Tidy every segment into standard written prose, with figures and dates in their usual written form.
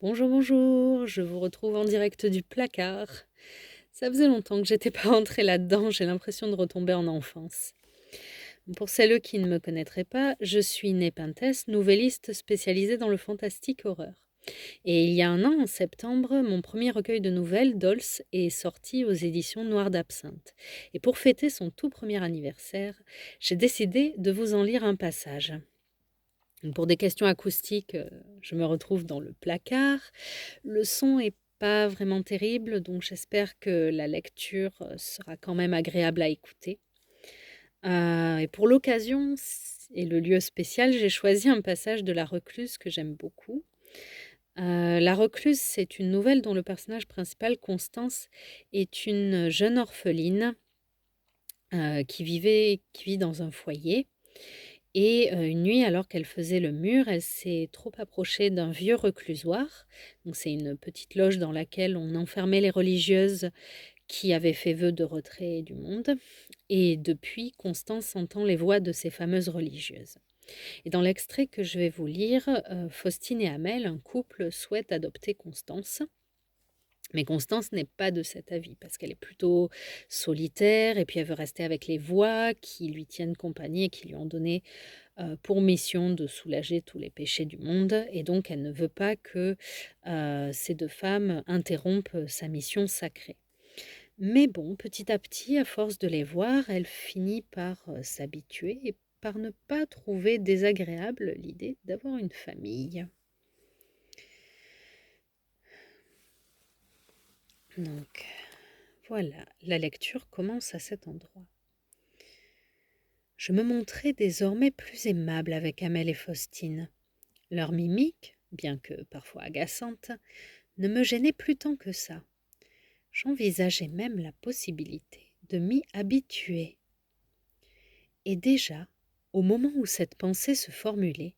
Bonjour, bonjour, je vous retrouve en direct du placard. Ça faisait longtemps que j'étais pas rentrée là-dedans, j'ai l'impression de retomber en enfance. Pour celles qui ne me connaîtraient pas, je suis Népenthes, nouvelliste spécialisée dans le fantastique horreur. Et il y a un an, en septembre, mon premier recueil de nouvelles, Dolce, est sorti aux éditions Noir d'Absinthe. Et pour fêter son tout premier anniversaire, j'ai décidé de vous en lire un passage. Pour des questions acoustiques, je me retrouve dans le placard. Le son est pas vraiment terrible, donc j'espère que la lecture, sera quand même agréable à écouter. Et pour l'occasion et le lieu spécial, j'ai choisi un passage de La Recluse que j'aime beaucoup. La Recluse, c'est une nouvelle dont le personnage principal, Constance, est une jeune orpheline, qui vit dans un foyer. Et une nuit, alors qu'elle faisait le mur, elle s'est trop approchée d'un vieux reclusoire. Donc c'est une petite loge dans laquelle on enfermait les religieuses qui avaient fait vœu de retrait du monde. Et depuis, Constance entend les voix de ces fameuses religieuses. Et dans l'extrait que je vais vous lire, Faustine et Amel, un couple, souhaitent adopter Constance. Mais Constance n'est pas de cet avis parce qu'elle est plutôt solitaire et puis elle veut rester avec les voix qui lui tiennent compagnie et qui lui ont donné pour mission de soulager tous les péchés du monde et donc elle ne veut pas que, ces 2 femmes interrompent, sa mission sacrée. Mais bon, petit à petit, à force de les voir, elle finit par, s'habituer et par ne pas trouver désagréable l'idée d'avoir une famille. Donc voilà, la lecture commence à cet endroit. Je me montrais désormais plus aimable avec Amel et Faustine. Leur mimique, bien que parfois agaçante, ne me gênait plus tant que ça. J'envisageais même la possibilité de m'y habituer. Et déjà, au moment où cette pensée se formulait,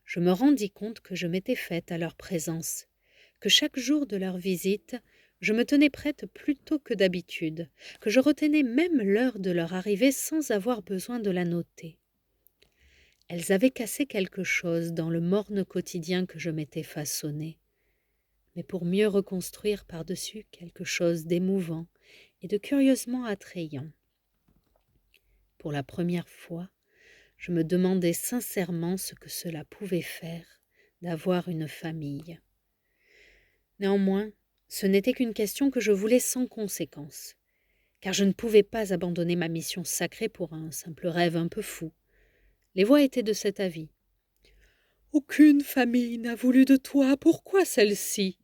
je me rendis compte que je m'étais faite à leur présence, que chaque jour de leur visite, je me tenais prête plus tôt que d'habitude, que je retenais même l'heure de leur arrivée sans avoir besoin de la noter. Elles avaient cassé quelque chose dans le morne quotidien que je m'étais façonné, mais pour mieux reconstruire par-dessus quelque chose d'émouvant et de curieusement attrayant. Pour la première fois, je me demandais sincèrement ce que cela pouvait faire d'avoir une famille. Néanmoins, ce n'était qu'une question que je voulais sans conséquence, car je ne pouvais pas abandonner ma mission sacrée pour un simple rêve un peu fou. Les voix étaient de cet avis. Aucune famille n'a voulu de toi, pourquoi celle-ci?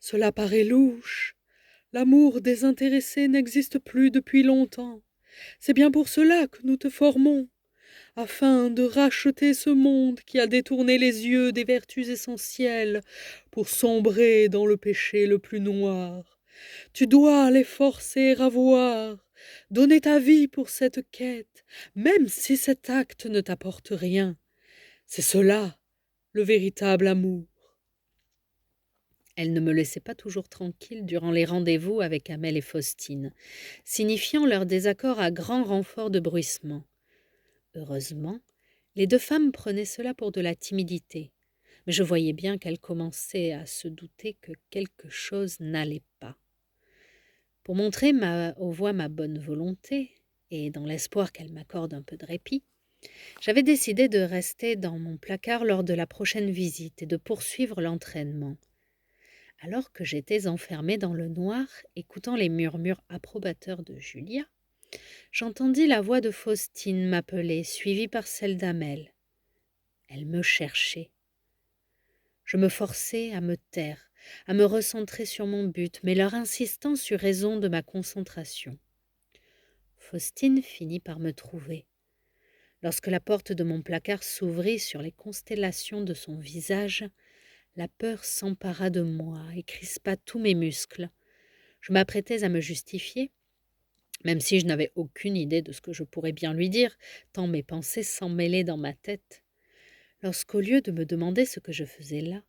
Cela paraît louche. L'amour désintéressé n'existe plus depuis longtemps. C'est bien pour cela que nous te formons, afin de racheter ce monde qui a détourné les yeux des vertus essentielles pour sombrer dans le péché le plus noir. Tu dois les forcer à voir, donner ta vie pour cette quête, même si cet acte ne t'apporte rien. C'est cela, le véritable amour. Elle ne me laissait pas toujours tranquille durant les rendez-vous avec Amel et Faustine, signifiant leur désaccord à grand renfort de bruissement. Heureusement, les 2 femmes prenaient cela pour de la timidité, mais je voyais bien qu'elles commençaient à se douter que quelque chose n'allait pas. Pour montrer aux voix ma bonne volonté, et dans l'espoir qu'elles m'accordent un peu de répit, j'avais décidé de rester dans mon placard lors de la prochaine visite et de poursuivre l'entraînement. Alors que j'étais enfermée dans le noir, écoutant les murmures approbateurs de Julia, j'entendis la voix de Faustine m'appeler, suivie par celle d'Amel. Elle me cherchait. Je me forçai à me taire, à me recentrer sur mon but, mais leur insistance eut raison de ma concentration. Faustine finit par me trouver. Lorsque la porte de mon placard s'ouvrit sur les constellations de son visage, la peur s'empara de moi et crispa tous mes muscles. Je m'apprêtais à me justifier, même si je n'avais aucune idée de ce que je pourrais bien lui dire, tant mes pensées s'emmêlaient dans ma tête. Lorsqu'au lieu de me demander ce que je faisais là,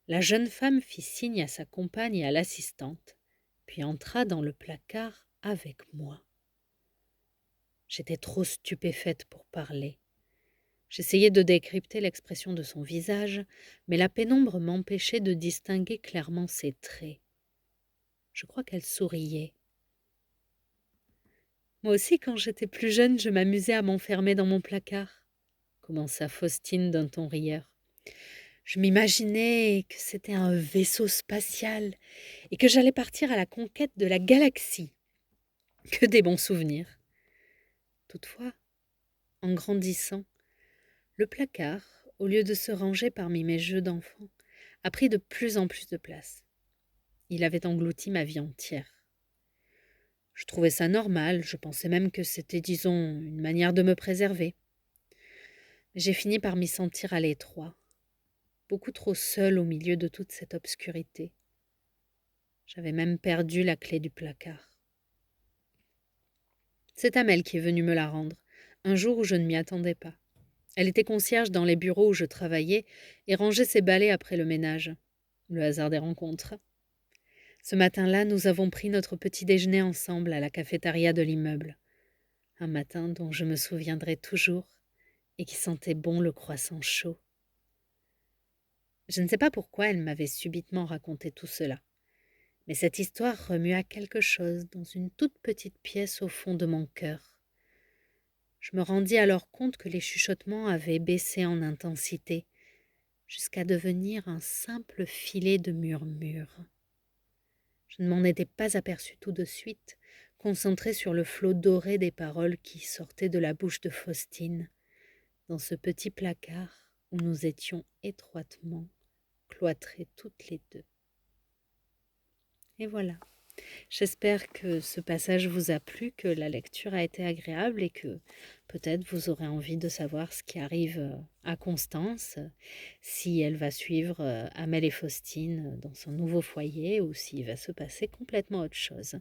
la jeune femme fit signe à sa compagne et à l'assistante, puis entra dans le placard avec moi. J'étais trop stupéfaite pour parler. J'essayais de décrypter l'expression de son visage, mais la pénombre m'empêchait de distinguer clairement ses traits. Je crois qu'elle souriait. Moi aussi, quand j'étais plus jeune, je m'amusais à m'enfermer dans mon placard, commença Faustine d'un ton rieur. Je m'imaginais que c'était un vaisseau spatial et que j'allais partir à la conquête de la galaxie. Que des bons souvenirs. Toutefois, en grandissant, le placard, au lieu de se ranger parmi mes jeux d'enfant, a pris de plus en plus de place. Il avait englouti ma vie entière. Je trouvais ça normal, je pensais même que c'était, disons, une manière de me préserver. Mais j'ai fini par m'y sentir à l'étroit, beaucoup trop seule au milieu de toute cette obscurité. J'avais même perdu la clé du placard. C'est Amel qui est venue me la rendre, un jour où je ne m'y attendais pas. Elle était concierge dans les bureaux où je travaillais et rangeait ses balais après le ménage. Le hasard des rencontres. Ce matin-là, nous avons pris notre petit déjeuner ensemble à la cafétéria de l'immeuble. Un matin dont je me souviendrai toujours et qui sentait bon le croissant chaud. Je ne sais pas pourquoi elle m'avait subitement raconté tout cela, mais cette histoire remua quelque chose dans une toute petite pièce au fond de mon cœur. Je me rendis alors compte que les chuchotements avaient baissé en intensité, jusqu'à devenir un simple filet de murmures. Je ne m'en étais pas aperçue tout de suite, concentrée sur le flot doré des paroles qui sortaient de la bouche de Faustine, dans ce petit placard où nous étions étroitement cloîtrées toutes les deux. Et voilà. J'espère que ce passage vous a plu, que la lecture a été agréable et que peut-être vous aurez envie de savoir ce qui arrive à Constance, si elle va suivre Amel et Faustine dans son nouveau foyer ou s'il va se passer complètement autre chose.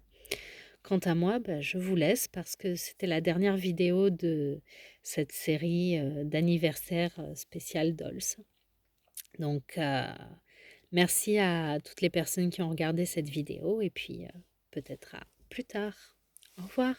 Quant à moi, je vous laisse parce que c'était la dernière vidéo de cette série d'anniversaire spécial Dolls. Donc, merci à toutes les personnes qui ont regardé cette vidéo et puis peut-être à plus tard. Au revoir.